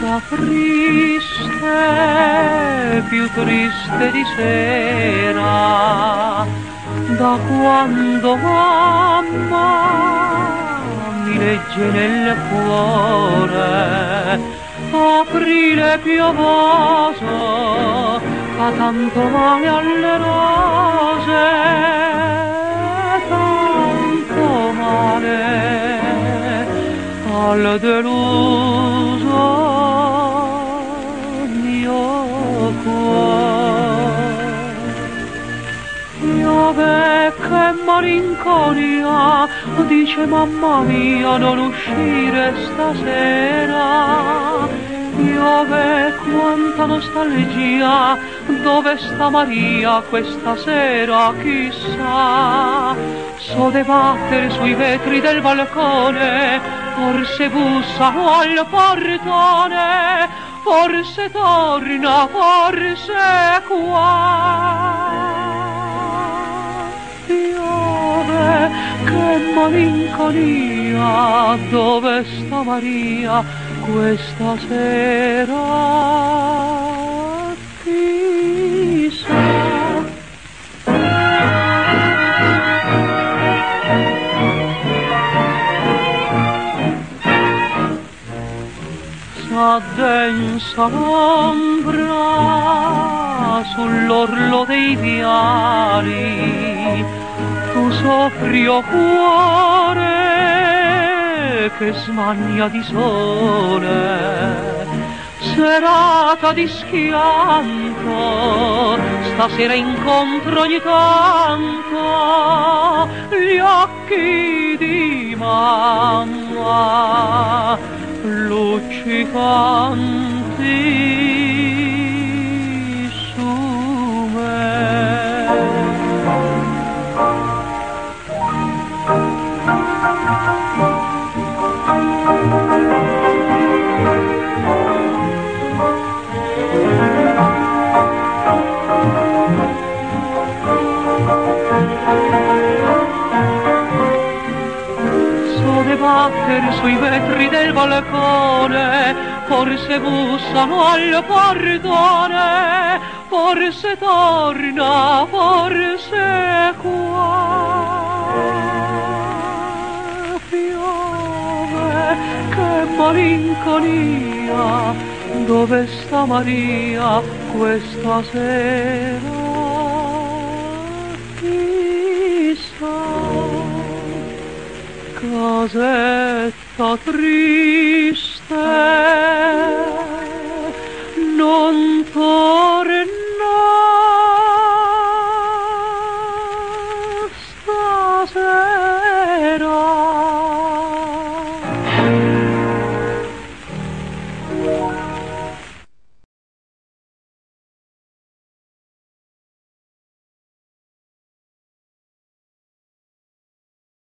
casa triste, più triste di sera, da quando mamma mi legge nel cuore. Aprile piovoso fa tanto male alle rose, tanto male al deluso mio cuore. Piove che malinconia, dice mamma mia non uscire stasera. Piove quanta nostalgia, dove sta Maria questa sera chissà. So debattere sui vetri del balcone, forse bussano al portone, forse torna, forse è qua. Piove, che malinconia, dove sta Maria questa sera chissà. S'addensa l'ombra sull'orlo dei viali, tu soffri o cuore che smania di sole. Serata di schianto, stasera incontro ogni tanto gli occhi di mamma luccicanti su me. So debattere sui vetri del balcone, forse bussano al portone, forse torna, forse è qua. Piove, che malinconia, dove sta Maria questa sera chissà. Casetta triste